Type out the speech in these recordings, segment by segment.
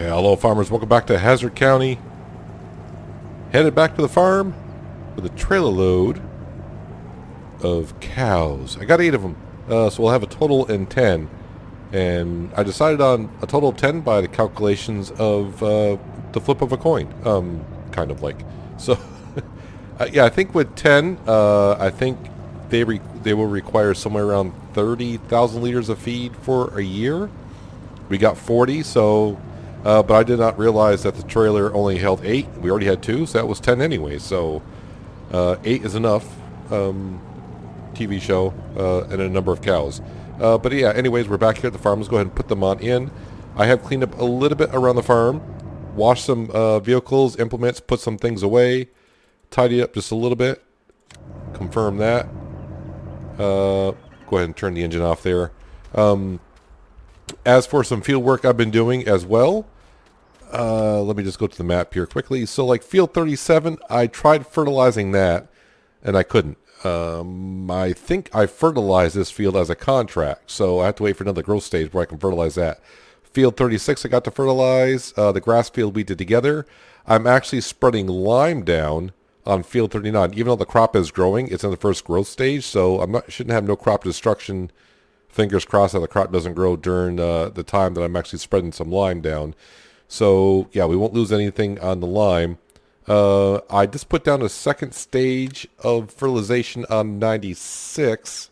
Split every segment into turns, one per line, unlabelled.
Hello farmers, welcome back to Hazzard County. Headed back to the farm with a trailer load of cows. I got 8 of them, so we'll have a total in 10. And I decided on a total of 10 by the calculations of the flip of a coin. Kind of like. So, yeah, I think with 10, I think they will require somewhere around 30,000 liters of feed for a year. We got 40, so... but I did not realize that the trailer only held 8. We already had 2, so that was 10 anyway. So 8 is enough. TV show and a number of cows. But yeah, anyways, we're back here at the farm. Let's go ahead and put them on in. I have cleaned up a little bit around the farm. Washed some vehicles, implements, put some things away. Tidy up just a little bit. Confirm that. Go ahead and turn the engine off there. As for some field work I've been doing as well, let me just go to the map here quickly. So like field 37, I tried fertilizing that and I couldn't. I think I fertilized this field as a contract, so I have to wait for another growth stage where I can fertilize that. Field 36 I got to fertilize. The grass field we did together. I'm actually spreading lime down on field 39. Even though the crop is growing, it's in the first growth stage, so shouldn't have no crop destruction. Fingers crossed that the crop doesn't grow during the time that I'm actually spreading some lime down. So, yeah, we won't lose anything on the lime. I just put down a second stage of fertilization on 96.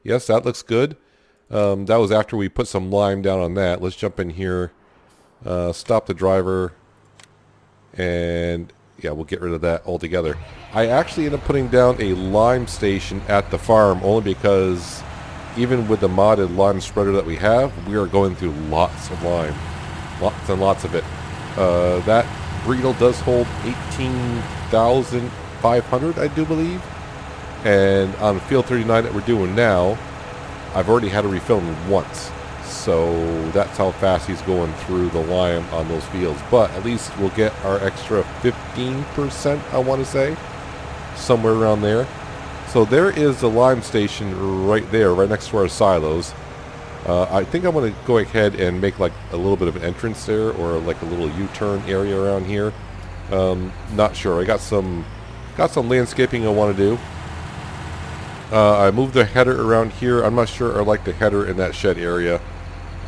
Yes, that looks good. That was after we put some lime down on that. Let's jump in here, stop the driver, and, yeah, we'll get rid of that altogether. I actually ended up putting down a lime station at the farm only because... even with the modded lime spreader that we have, we are going through lots of lime. Lots and lots of it. That Breedle does hold 18,500, I do believe. And on field 39 that we're doing now, I've already had to refill him once. So that's how fast he's going through the lime on those fields. But at least we'll get our extra 15%, I want to say. Somewhere around there. So there is the lime station right there, right next to our silos. I think I'm going to go ahead and make like a little bit of an entrance there, or like a little U-turn area around here. Not sure. I got some landscaping I want to do. I moved the header around here. I'm not sure I like the header in that shed area.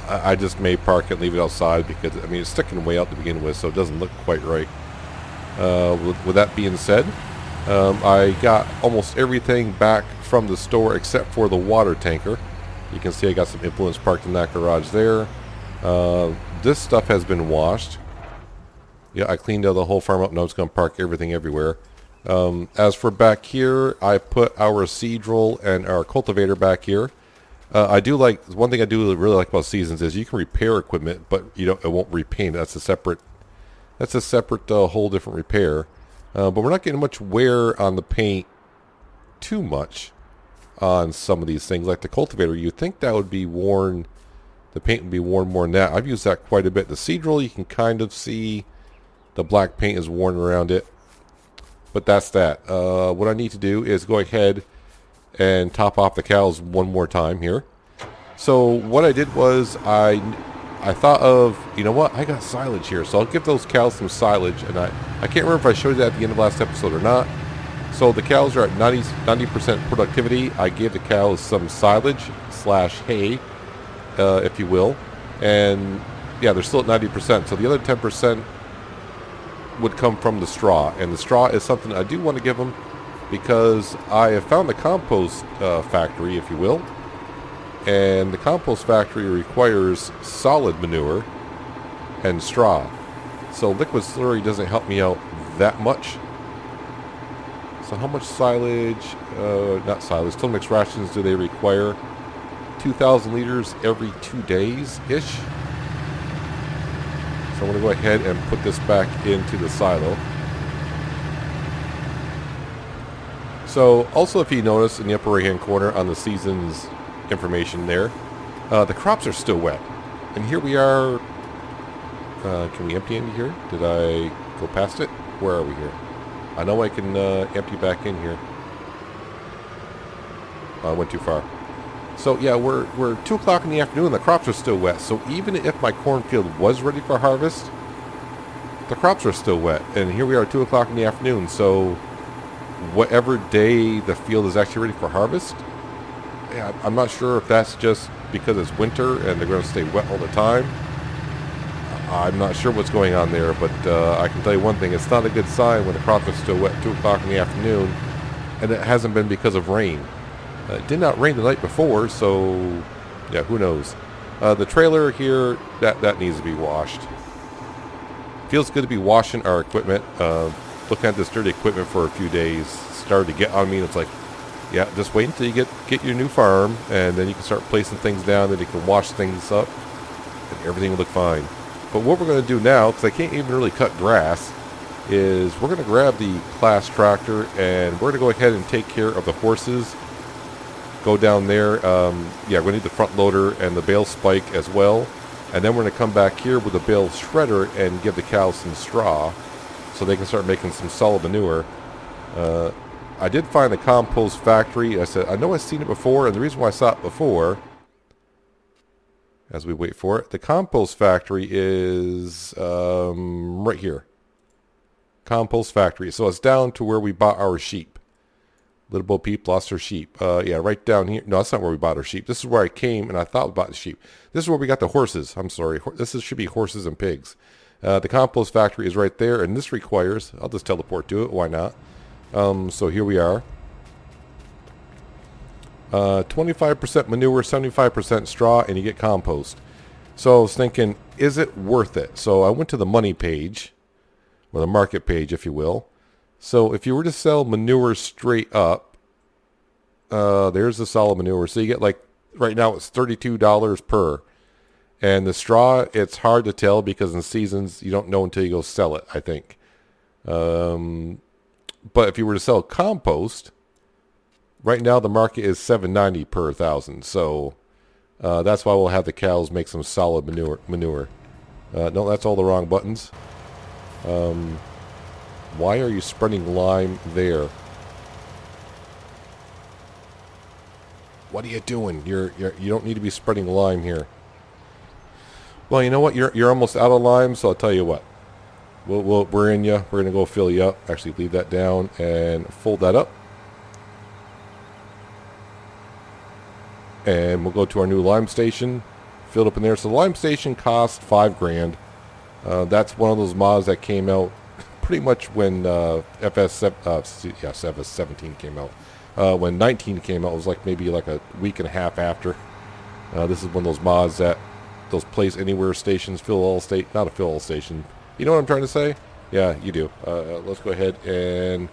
I just may park it and leave it outside because, I mean, it's sticking way out to begin with, so it doesn't look quite right. With that being said, I got almost everything back from the store except for the water tanker. You can see I got some implements parked in that garage there. This stuff has been washed. Yeah, I cleaned out the whole farm up and I was going to park everything everywhere. As for back here, I put our seed roll and our cultivator back here. I do like, one thing I do really like about Seasons is you can repair equipment, but it won't repaint. That's a separate whole different repair. But we're not getting much wear on the paint too much on some of these things. Like the cultivator, you'd think that would be worn, the paint would be worn more than that. I've used that quite a bit. The seed roll, you can kind of see the black paint is worn around it. But that's that. What I need to do is go ahead and top off the cows one more time here. So what I did was I thought of, you know what, I got silage here, so I'll give those cows some silage, and I can't remember if I showed you that at the end of last episode or not. So the cows are at 90% productivity. I gave the cows some silage / hay, if you will, and yeah, they're still at 90%. So the other 10% would come from the straw, and the straw is something I do want to give them because I have found the compost factory, if you will. And the compost factory requires solid manure and straw. So liquid slurry doesn't help me out that much. So how much silage, not silage, still mixed rations do they require? 2,000 liters every 2 days-ish. So I'm going to go ahead and put this back into the silo. So also, if you notice in the upper right hand corner on the season's information there, the crops are still wet, and here we are. Can we empty into here? Did I go past it? Where are we here? I know I can empty back in here. I went too far. So yeah, we're 2 o'clock in the afternoon and the crops are still wet. So even if my cornfield was ready for harvest, the crops are still wet. And here we are, 2 o'clock in the afternoon. So whatever day the field is actually ready for harvest, yeah, I'm not sure if that's just because it's winter and they're going to stay wet all the time. I'm not sure what's going on there, but I can tell you one thing. It's not a good sign when the crop is still wet 2 o'clock in the afternoon, and it hasn't been because of rain. It did not rain the night before, so yeah, who knows. The trailer here, that needs to be washed. Feels good to be washing our equipment. Looking at this dirty equipment for a few days started to get on me, and it's like, yeah, just wait until you get your new farm, and then you can start placing things down, then you can wash things up, and everything will look fine. But what we're going to do now, because I can't even really cut grass, is we're going to grab the Class tractor and we're going to go ahead and take care of the horses. Go down there. Yeah, we're going to need the front loader and the bale spike as well. And then we're going to come back here with the bale shredder and give the cows some straw so they can start making some solid manure. I did find the compost factory. I said, I know I've seen it before, and the reason why I saw it before, as we wait for it, the compost factory is right here. Compost factory. So it's down to where we bought our sheep. Little Bo Peep lost her sheep. Yeah, right down here. No, that's not where we bought our sheep. This is where I came and I thought we bought the sheep. This is where we got the horses. I'm sorry. Should be horses and pigs. The compost factory is right there, and this requires, I'll just teleport to it. Why not? So here we are. 25% manure, 75% straw, and you get compost. So I was thinking, is it worth it? So I went to the money page, or the market page, if you will. So if you were to sell manure straight up, there's the solid manure. So you get, like, right now it's $32 per. And the straw, it's hard to tell because in seasons you don't know until you go sell it, I think. But if you were to sell compost, right now the market is $7.90 per 1,000. So that's why we'll have the cows make some solid manure. No, that's all the wrong buttons. Why are you spreading lime there? What are you doing? You don't need to be spreading lime here. Well, you know what? You're almost out of lime, so I'll tell you what. We're in you. We're gonna go fill you up. Actually, leave that down and fold that up. And we'll go to our new lime station, filled up in there. So the lime station cost $5,000. That's one of those mods that came out pretty much when FS 17 came out. When 19 came out, it was like maybe like a week and a half after. This is one of those mods that those place anywhere stations, fill all state, not a fill all station. You know what I'm trying to say? Yeah, you do. Let's go ahead and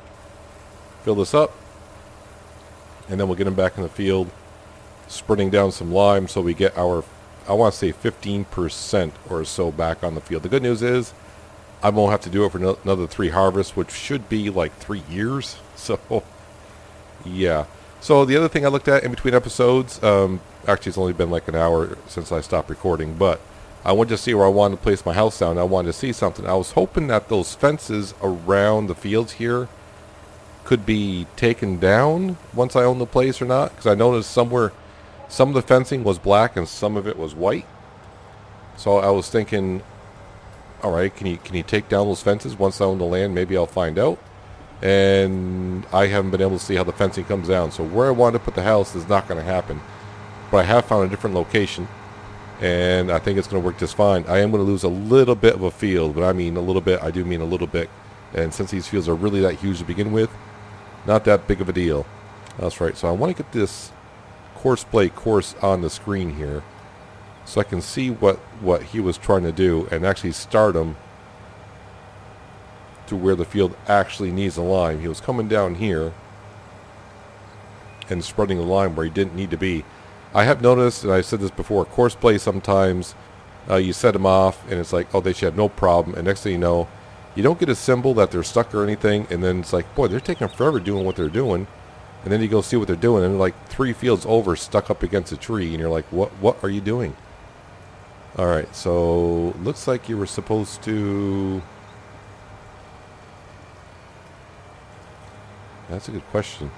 fill this up, and then we'll get them back in the field, spreading down some lime so we get our, I want to say 15% or so back on the field. The good news is I won't have to do it for another 3 harvests, which should be like 3 years. So, yeah. So the other thing I looked at in between episodes, actually it's only been like an hour since I stopped recording, but I wanted to see where I wanted to place my house down. I wanted to see something. I was hoping that those fences around the fields here could be taken down once I own the place or not, because I noticed somewhere some of the fencing was black and some of it was white. So I was thinking, all right, can you take down those fences once I own the land? Maybe I'll find out. And I haven't been able to see how the fencing comes down. So where I wanted to put the house is not going to happen. But I have found a different location, and I think it's going to work just fine. I am going to lose a little bit of a field, but I mean a little bit. I do mean a little bit. And since these fields are really that huge to begin with, not that big of a deal. That's right. So I want to get this course play course on the screen here so I can see what he was trying to do and actually start him to where the field actually needs a lime. He was coming down here and spreading the lime where he didn't need to be. I have noticed, and I said this before, course play sometimes you set them off and it's like, oh, they should have no problem, and next thing you know, you don't get a symbol that they're stuck or anything, and then it's like, boy, they're taking forever doing what they're doing. And then you go see what they're doing, and they're like 3 fields over, stuck up against a tree, and you're like, what are you doing? All right, so looks like you were supposed to... That's a good question.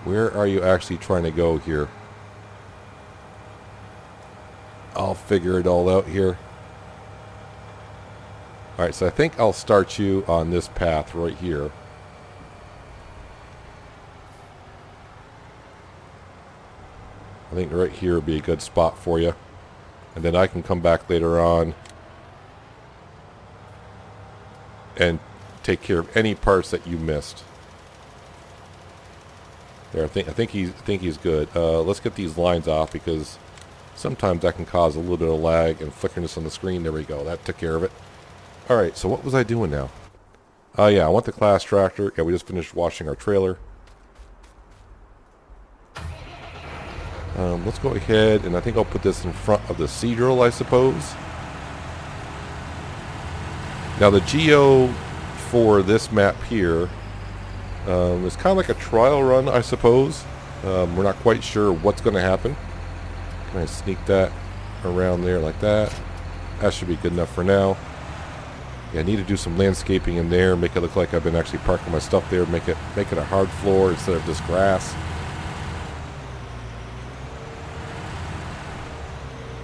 Where are you actually trying to go here? I'll figure it all out here. Alright, so I think I'll start you on this path right here. I think right here would be a good spot for you. And then I can come back later on and take care of any parts that you missed. There, I think he's good. Let's get these lines off because sometimes that can cause a little bit of lag and flickeriness on the screen. There we go. That took care of it. Alright, so what was I doing now? Yeah, I want the class tractor. Yeah, we just finished washing our trailer. Let's go ahead, and I think I'll put this in front of the Seadrill, I suppose. Now the geo for this map here is kind of like a trial run, I suppose. We're not quite sure what's going to happen. Can I sneak that around there like that? That should be good enough for now. Yeah, I need to do some landscaping in there, make it look like I've been actually parking my stuff there, make it a hard floor instead of just grass.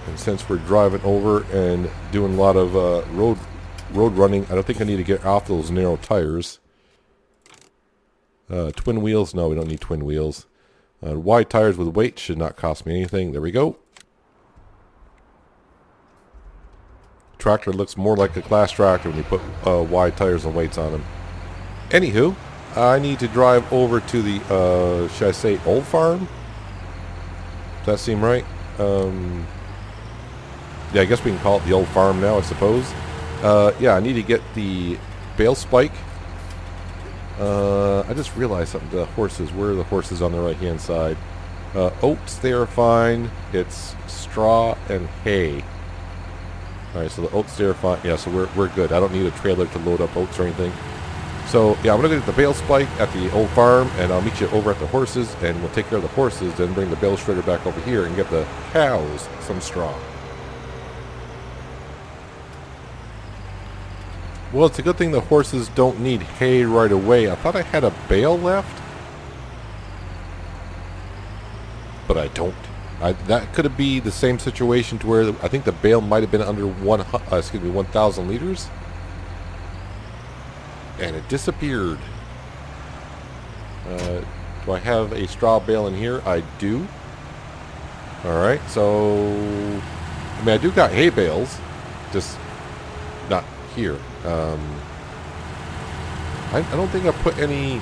And since we're driving over and doing a lot of road running, I don't think I need to get off those narrow tires. Twin wheels? No, we don't need twin wheels. Wide tires with weight should not cost me anything. There we go. Tractor looks more like a class tractor when you put wide tires and weights on them. Anywho, I need to drive over to the, should I say, old farm? Does that seem right? Yeah, I guess we can call it the old farm now, I suppose. Yeah, I need to get the bale spike. I just realized something. The horses. Where are the horses on the right-hand side? Oats, they are fine. It's straw and hay. Alright, so the oats, they are fine. Yeah, so we're good. I don't need a trailer to load up oats or anything. So, yeah, I'm going to get the bale spike at the old farm, and I'll meet you over at the horses, and we'll take care of the horses, then bring the bale shredder back over here and get the cows some straw. Well, it's a good thing the horses don't need hay right away. I thought I had a bale left, but I don't. That could be the same situation to where I think the bale might have been under 1,000 liters, and it disappeared. Do I have a straw bale in here? I do. All right, so I mean I do got hay bales, just not here. I don't think I put any.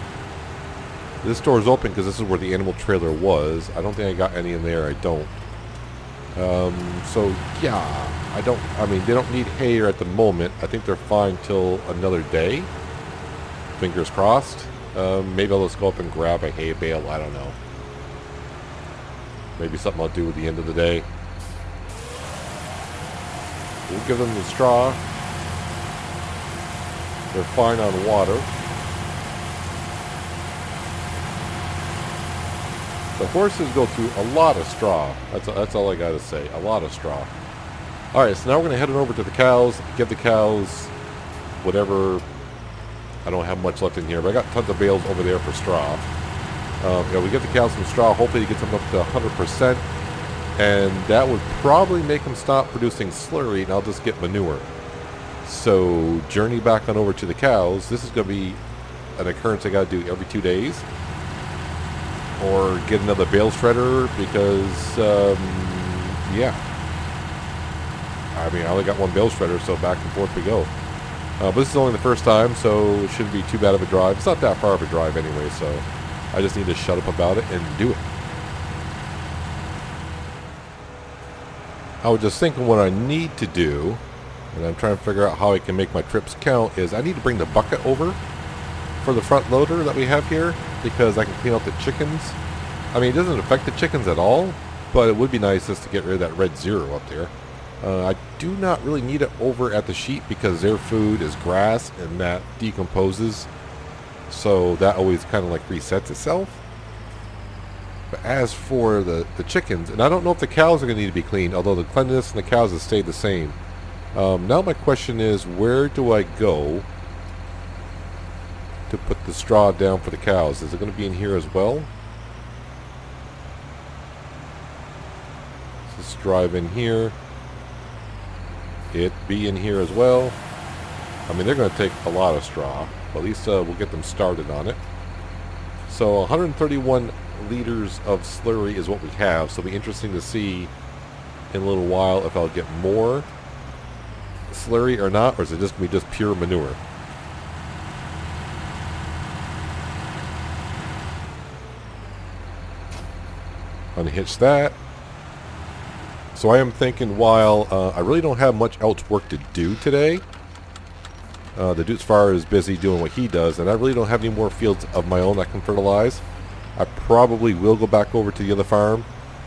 This door is open because this is where the animal trailer was. I don't think I got any in there. I don't. So yeah, I don't. I mean, they don't need hay here at the moment. I think they're fine till another day. Fingers crossed. Maybe I'll just go up and grab a hay bale. I don't know. Maybe something I'll do at the end of the day. We'll give them the straw. They're fine on water. The horses go through a lot of straw. That's all I gotta say. A lot of straw. Alright, so now we're gonna head on over to the cows. Give the cows whatever. I don't have much left in here, but I got tons of bales over there for straw. Yeah, we get the cows some straw. Hopefully it gets them up to 100%. And that would probably make them stop producing slurry, and I'll just get manure. So, journey back on over to the cows. This is going to be an occurrence I got to do every 2 days. Or get another bale shredder because, yeah. I mean, I only got one bale shredder, so back and forth we go. But this is only the first time, so it shouldn't be too bad of a drive. It's not that far of a drive anyway, so I just need to shut up about it and do it. I was just thinking what I need to do, and I'm trying to figure out how I can make my trips count, is I need to bring the bucket over for the front loader that we have here, because I can clean out the chickens. I mean, it doesn't affect the chickens at all, but it would be nice just to get rid of that red zero up there. I do not really need it over at the sheep because their food is grass and that decomposes, so that always kind of like resets itself. But as for the chickens, and I don't know if the cows are going to need to be cleaned, although the cleanliness in the cows has stayed the same. Now my question is, where do I go to put the straw down for the cows? Is it going to be in here as well? Let's drive in here. It be in here as well. I mean, they're going to take a lot of straw, but at least we'll get them started on it. So 131 liters of slurry is what we have, so it'll be interesting to see in a little while if I'll get more slurry or not, or is it just going to be just pure manure? Unhitch that. So I am thinking, while I really don't have much else work to do today, the dude's far is busy doing what he does, and I really don't have any more fields of my own I can fertilize. I probably will go back over to the other farm,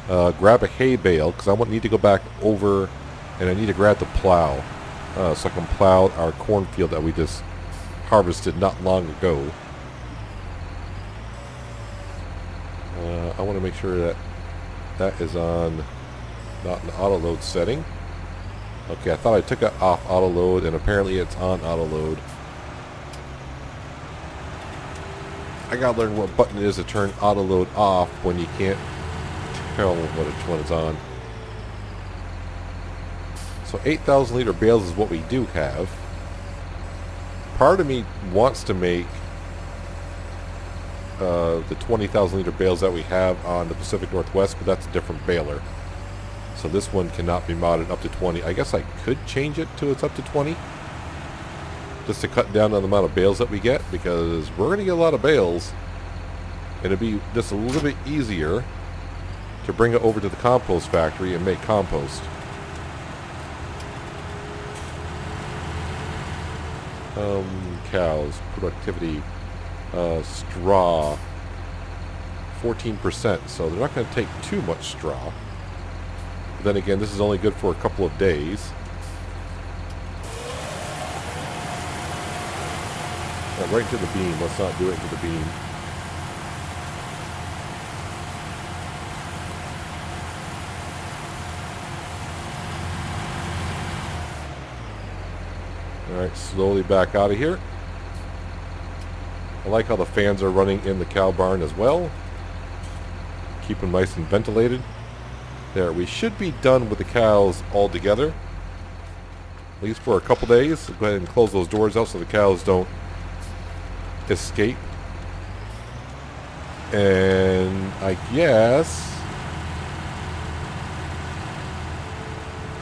grab a hay bale, because I won't need to go back over, and I need to grab the plow, so I can plow our cornfield that we just harvested not long ago. I want to make sure that that is on, not an auto load setting. Okay, I thought I took it off auto load, and apparently it's on auto load. I gotta learn what button it is to turn auto load off when you can't tell which one is on. So 8,000 liter bales is what we do have. Part of me wants to make the 20,000 liter bales that we have on the Pacific Northwest, but that's a different baler. So this one cannot be modded up to 20. I guess I could change it to it's up to 20. Just to cut down on the amount of bales that we get, because we're going to get a lot of bales. And it'd be just a little bit easier to bring it over to the compost factory and make compost. Cows, productivity, straw, 14%. So they're not going to take too much straw. But then again, this is only good for a couple of days. Right into the beam. Let's not do it into the beam. Alright, slowly back out of here. I like how the fans are running in the cow barn as well. Keep them nice and ventilated. There, we should be done with the cows all together. At least for a couple days. Go ahead and close those doors out so the cows don't escape. And I guess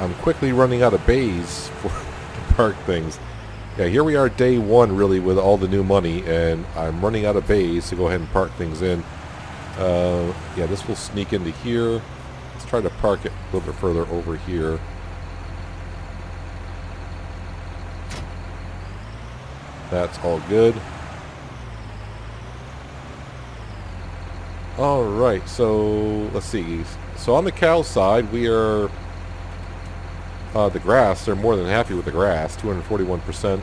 I'm quickly running out of bays for to park things. Yeah, here we are, day one really with all the new money, and I'm running out of bays to go ahead and park things in. Yeah, this will sneak into here. Let's try to park it a little bit further over here. That's all good. Alright, so let's see. So on the cow side, we are the grass, they're more than happy with the grass, 241%.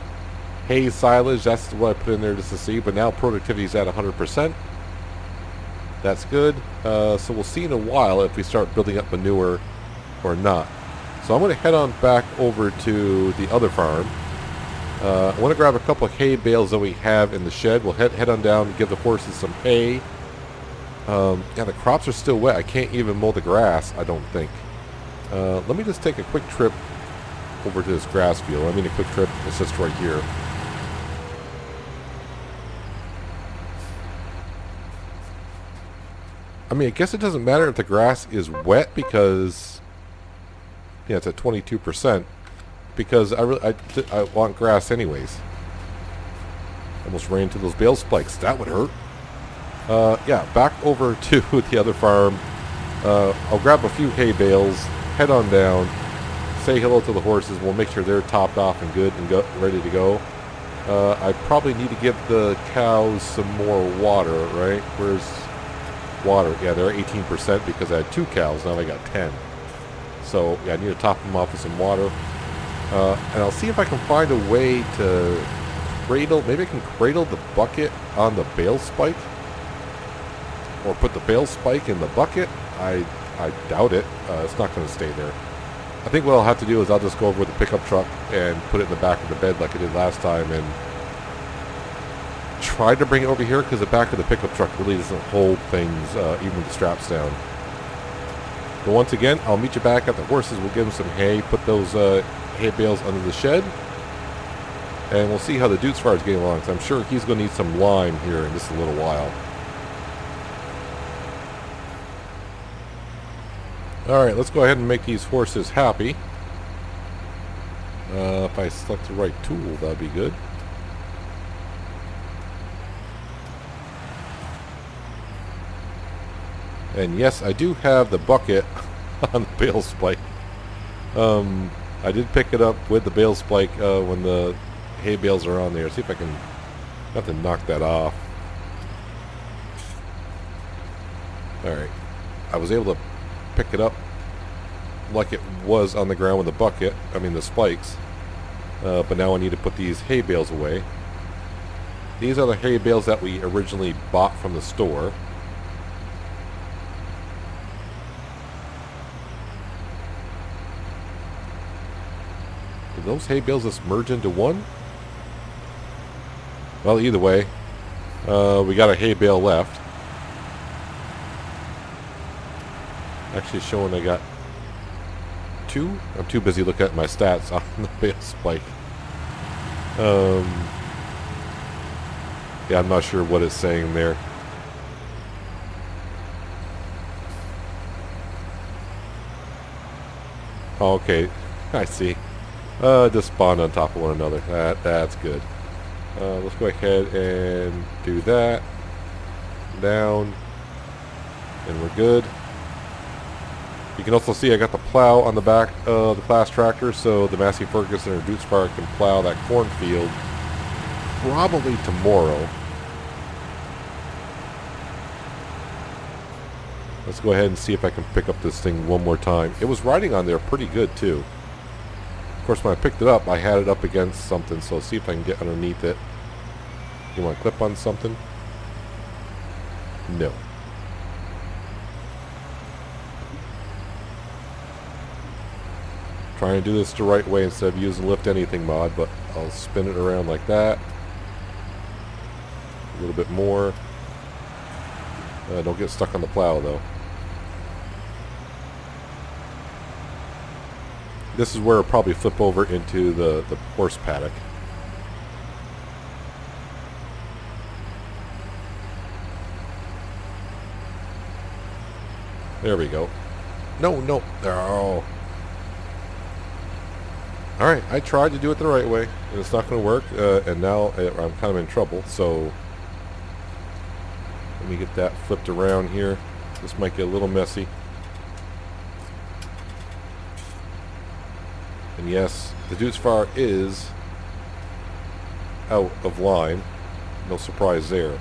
Hay silage, that's what I put in there just to see, but now productivity is at 100%. That's good. So we'll see in a while if we start building up manure or not. So I'm going to head on back over to the other farm. I want to grab a couple of hay bales that we have in the shed. We'll head on down and give the horses some hay. Yeah, the crops are still wet. I can't even mow the grass, I don't think. Let me just take a quick trip over to this grass field. I mean a quick trip, it's just right here. I mean, I guess it doesn't matter if the grass is wet because, yeah, it's at 22%. Because I want grass anyways. Almost ran into those bale spikes. That would hurt. Yeah, back over to the other farm. I'll grab a few hay bales, head on down, say hello to the horses. We'll make sure they're topped off and good and ready to go. I probably need to give the cows some more water, right? Where's water? Yeah, they're 18% because I had 2 cows. Now I got 10. So, yeah, I need to top them off with some water. And I'll see if I can find a way to cradle, maybe I can cradle the bucket on the bale spike. Or put the bale spike in the bucket. I doubt it. It's not going to stay there. I think what I'll have to do is I'll just go over with the pickup truck and put it in the back of the bed like I did last time and try to bring it over here because the back of the pickup truck really doesn't hold things even with the straps down. But once again, I'll meet you back at the horses. We'll give them some hay, put those hay bales under the shed, And we'll see how the Duke's Fire is getting along, because I'm sure he's going to need some lime here in just a little while. Alright, let's go ahead and make these horses happy. If I select the right tool, that'd be good. And yes, I do have the bucket on the bale spike. I did pick it up with the bale spike when the hay bales are on there. See if I can have to knock that off. Alright. I was able to pick it up like it was on the ground with the bucket. I mean the spikes. But now I need to put these hay bales away. These are the hay bales that we originally bought from the store. Did those hay bales just merge into one? Well, either way, we got a hay bale left. Actually showing I got two. I'm too busy looking at my stats on the bale spike. Yeah, I'm not sure what it's saying there. Oh, okay, I see. Just spawned on top of one another. That's good. Let's go ahead and do that. Down. And we're good. You can also see I got the plow on the back of the class tractor, so the Massey Ferguson or Duke's Fire can plow that cornfield probably tomorrow. Let's go ahead and see if I can pick up this thing one more time. It was riding on there pretty good too. Of course, when I picked it up, I had it up against something, so let's see if I can get underneath it. You want to clip on something? No. Trying to do this the right way instead of using lift anything mod, but I'll spin it around like that. A little bit more. Don't get stuck on the plow though. This is where it'll probably flip over into the horse paddock. There we go. No. Oh. Alright, I tried to do it the right way, and it's not going to work, and now I'm kind of in trouble, so let me get that flipped around here. This might get a little messy. And yes, the Duke's Fire is out of line. No surprise there.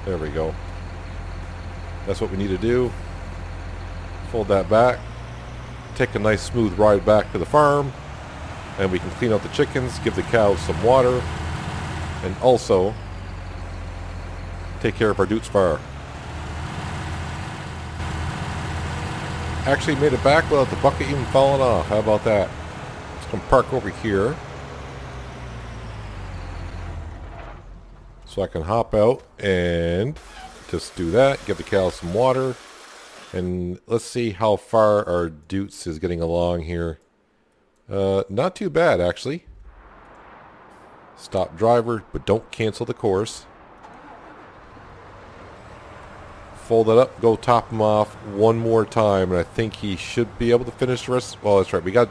There we go. That's what we need to do. Fold that back. Take a nice smooth ride back to the farm. And we can clean out the chickens, give the cows some water, and also take care of our Duke's Fire. Actually made it back without the bucket even falling off. How about that? Let's come park over here so I can hop out and just do that. Give the cows some water. And let's see how far our Dutes is getting along here. Not too bad, actually. Stop driver, but don't cancel the course. Fold it up, go top him off one more time, and I think he should be able to finish the rest. Well, that's right. We got,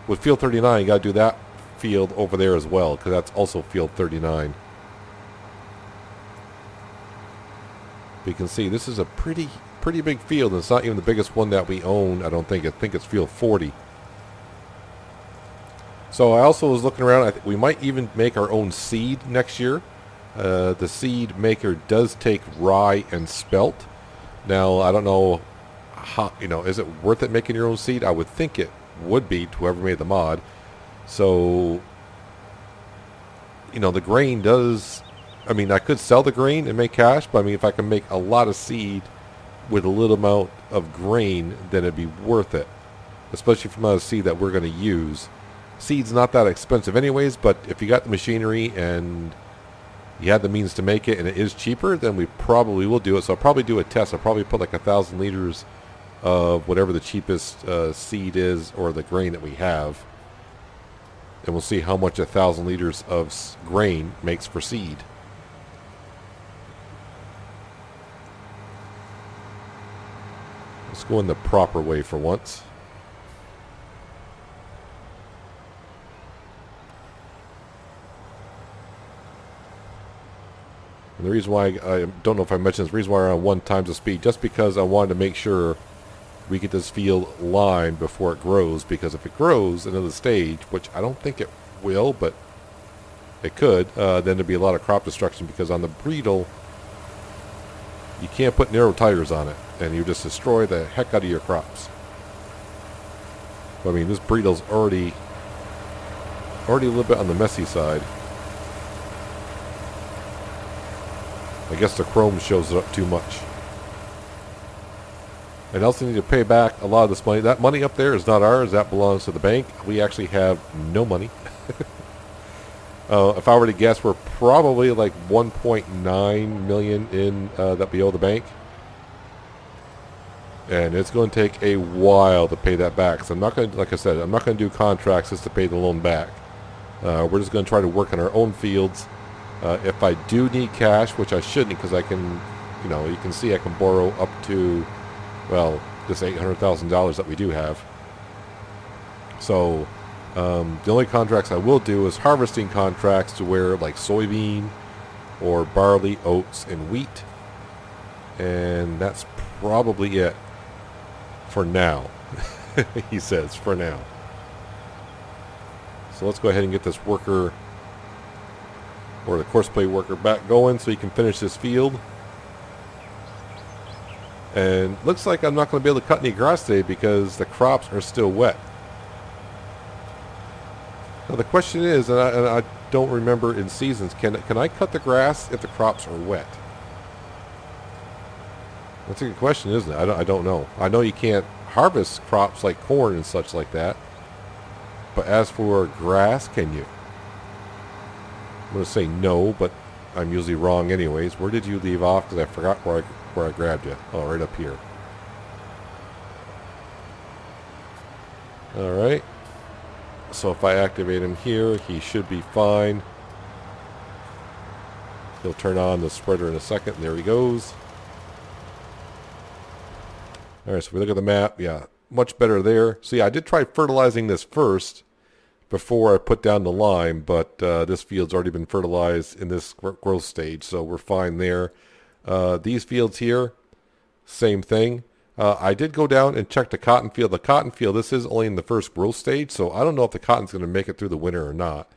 with field 39, you got to do that field over there as well, because that's also field 39. But you can see this is a pretty big field, and it's not even the biggest one that we own, I don't think. I think it's field 40. So I also was looking around. I think we might even make our own seed next year. The seed maker does take rye and spelt. Now, I don't know how, is it worth it making your own seed? I would think it would be to whoever made the mod. So, the grain does, I could sell the grain and make cash, but if I can make a lot of seed with a little amount of grain, then it'd be worth it. Especially from a seed that we're going to use. Seed's not that expensive anyways, but if you got the machinery and you had the means to make it and it is cheaper, then we probably will do it. So I'll probably do a test. I'll probably put like 1,000 liters of whatever the cheapest seed is or the grain that we have. and we'll see how much 1,000 liters of grain makes for seed. Let's go in the proper way for once. And the reason why, I don't know if I mentioned this, the reason why we're on 1 times the speed, just because I wanted to make sure we get this field lined before it grows, because if it grows another stage, which I don't think it will, but it could, then there'd be a lot of crop destruction, because on the Bredal, you can't put narrow tires on it, and you just destroy the heck out of your crops. I mean, this Bredal's already a little bit on the messy side. I guess the chrome shows it up too much. And also need to pay back a lot of this money. That money up there is not ours. That belongs to the bank. We actually have no money. If I were to guess, we're probably like 1.9 million in that we owe the bank. And it's going to take a while to pay that back. So I'm not going to, like I said, I'm not going to do contracts just to pay the loan back. We're just going to try to work on our own fields. If I do need cash, which I shouldn't, because I can, you know, you can see I can borrow up to, well, this $800,000 that we do have. So the only contracts I will do is harvesting contracts to where, like soybean or barley, oats, and wheat. And that's probably it for now. He says, for now. So let's go ahead and get this worker, or the course play worker, back going so he can finish this field. And looks like I'm not going to be able to cut any grass today because the crops are still wet. Now the question is, and I don't remember in seasons, can I cut the grass if the crops are wet? That's a good question, isn't it? I don't know. I know you can't harvest crops like corn and such like that. But as for grass, can you? I'm going to say no, but I'm usually wrong anyways. Where did you leave off? Because I forgot where I grabbed you. Oh, right up here. Alright. So if I activate him here, he should be fine. He'll turn on the spreader in a second. And there he goes. Alright, so if we look at the map, yeah, much better there. See, I did try fertilizing this first before I put down the lime, but this field's already been fertilized in this growth stage, so we're fine there. These fields here, same thing. I did go down and check the cotton field. The cotton field, this is only in the first growth stage, so I don't know if the cotton's going to make it through the winter or not.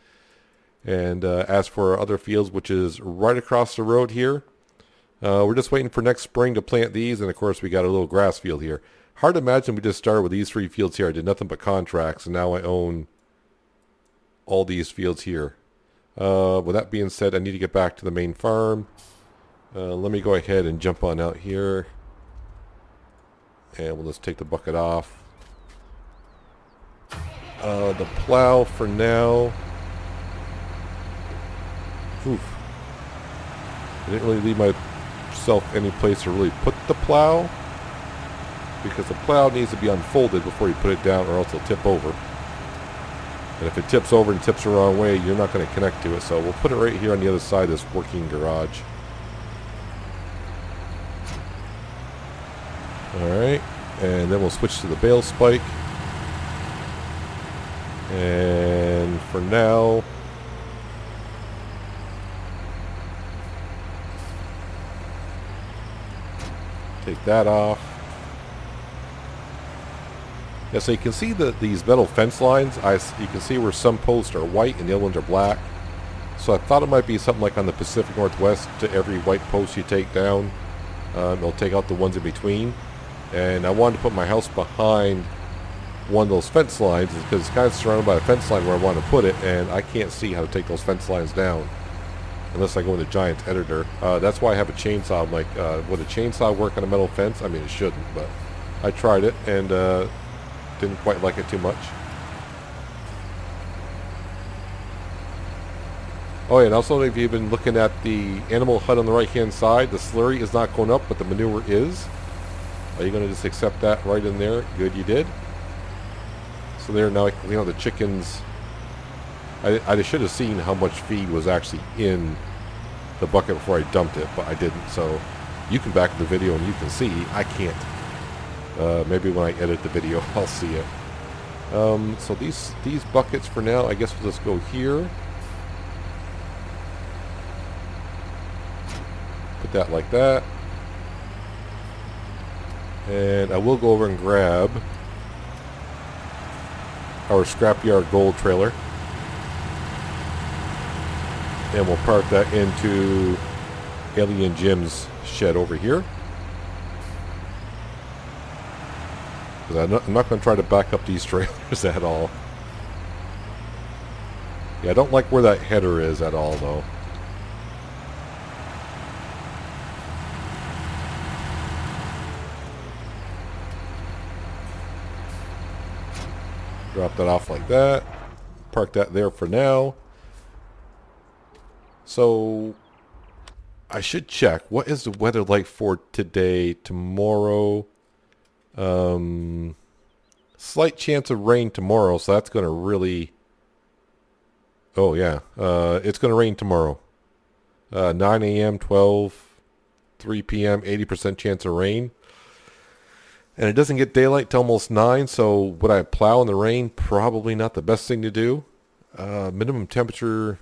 And as for our other fields, which is right across the road here, we're just waiting for next spring to plant these, and of course we got a little grass field here. Hard to imagine we just started with these 3 fields here. I did nothing but contracts, and now I own all these fields here. With that being said, I need to get back to the main farm. Let me go ahead and jump on out here. And we'll just take the bucket off. The plow for now. Oof. I didn't really leave myself any place to really put the plow, because the plow needs to be unfolded before you put it down, or else it'll tip over. And if it tips over and tips the wrong way, you're not going to connect to it. So we'll put it right here on the other side of this working garage. Alright, and then we'll switch to the bale spike. And for now, take that off. Yeah, so you can see these metal fence lines. You can see where some posts are white and the other ones are black. So I thought it might be something like on the Pacific Northwest, to every white post you take down, it'll take out the ones in between. And I wanted to put my house behind one of those fence lines because it's kind of surrounded by a fence line where I want to put it, and I can't see how to take those fence lines down unless I go into Giant's editor. That's why I have a chainsaw. I'm like, would a chainsaw work on a metal fence? I mean, it shouldn't, but I tried it and didn't quite like it too much. Oh yeah, and also if you've been looking at the animal hut on the right hand side, the slurry is not going up, but the manure is. Are you going to just accept that right in there? Good, you did. So there, now, you know, the chickens I should have seen how much feed was actually in the bucket before I dumped it, but I didn't. So you can back the video and you can see. I can't. Maybe when I edit the video, I'll see it. So these buckets for now, I guess we'll just go here. Put that like that. And I will go over and grab our scrapyard gold trailer. And we'll park that into Alien Jim's shed over here. Because I'm not going to try to back up these trailers at all. Yeah, I don't like where that header is at all, though. Drop that off like that. Park that there for now. So, I should check. What is the weather like for today, tomorrow? Slight chance of rain tomorrow, so that's going to really... Oh, yeah. It's going to rain tomorrow. 9 a.m., 12, 3 p.m., 80% chance of rain. And it doesn't get daylight till almost 9, so would I plow in the rain? Probably not the best thing to do. Minimum temperature...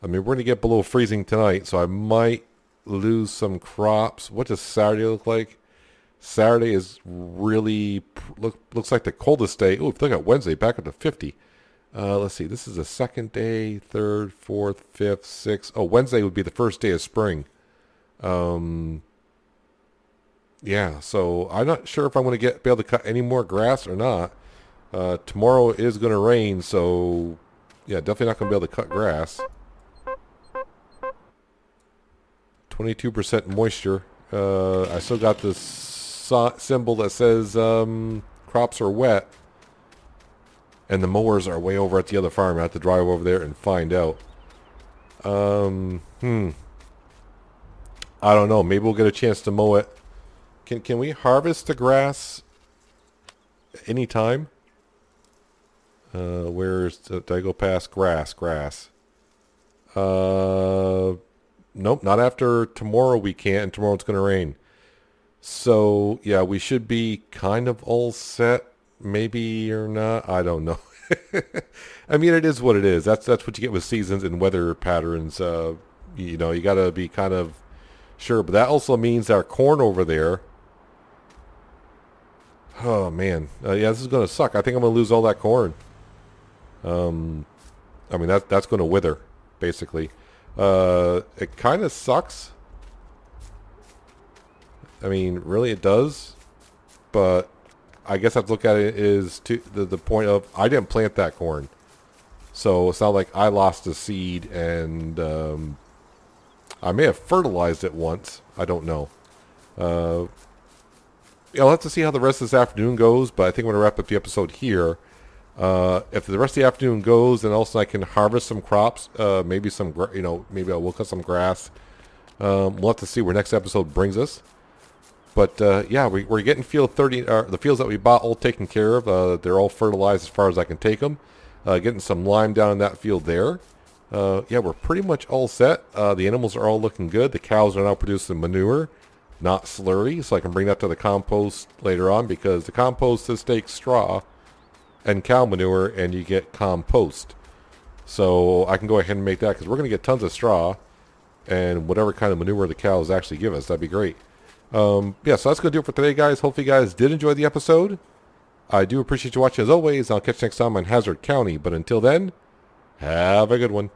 I mean, we're going to get below freezing tonight, so I might lose some crops. What does Saturday look like? Saturday is really... looks like the coldest day. Oh, look at Wednesday, back up to 50. Let's see. This is the second day, third, fourth, fifth, sixth. Oh, Wednesday would be the first day of spring. Yeah, so I'm not sure if I'm going to be able to cut any more grass or not. Tomorrow is going to rain, so... Yeah, definitely not going to be able to cut grass. 22% moisture. I still got this symbol that says crops are wet. And the mowers are way over at the other farm. I have to drive over there and find out. I don't know. Maybe we'll get a chance to mow it. Can we harvest the grass anytime? Did I go past grass? Nope, not after tomorrow we can't, and tomorrow it's going to rain. So, yeah, we should be kind of all set, maybe or not. I don't know. I mean, it is what it is. That's what you get with seasons and weather patterns. You know, you got to be kind of sure. But that also means our corn over there. Oh, man. Yeah, this is going to suck. I think I'm going to lose all that corn. I mean, that's going to wither, basically. It kind of sucks. I mean, really it does. But I guess I have to look at it is to the point of I didn't plant that corn. So it's not like I lost the seed and I may have fertilized it once. I don't know. I'll have to see how the rest of this afternoon goes, but I think I'm going to wrap up the episode here. If the rest of the afternoon goes, then also I can harvest some crops. Maybe maybe I will cut some grass. We'll have to see where next episode brings us. But yeah, we're getting field 30. The fields that we bought all taken care of. They're all fertilized as far as I can take them. Getting some lime down in that field there. Yeah, we're pretty much all set. The animals are all looking good. The cows are now producing manure, not slurry, so I can bring that to the compost later on because the compost is take straw and cow manure, and you get compost. So I can go ahead and make that because we're going to get tons of straw and whatever kind of manure the cows actually give us. That'd be great. Yeah, so that's going to do it for today, guys. Hopefully you guys did enjoy the episode. I do appreciate you watching as always. I'll catch you next time on Hazzard County. But until then, have a good one.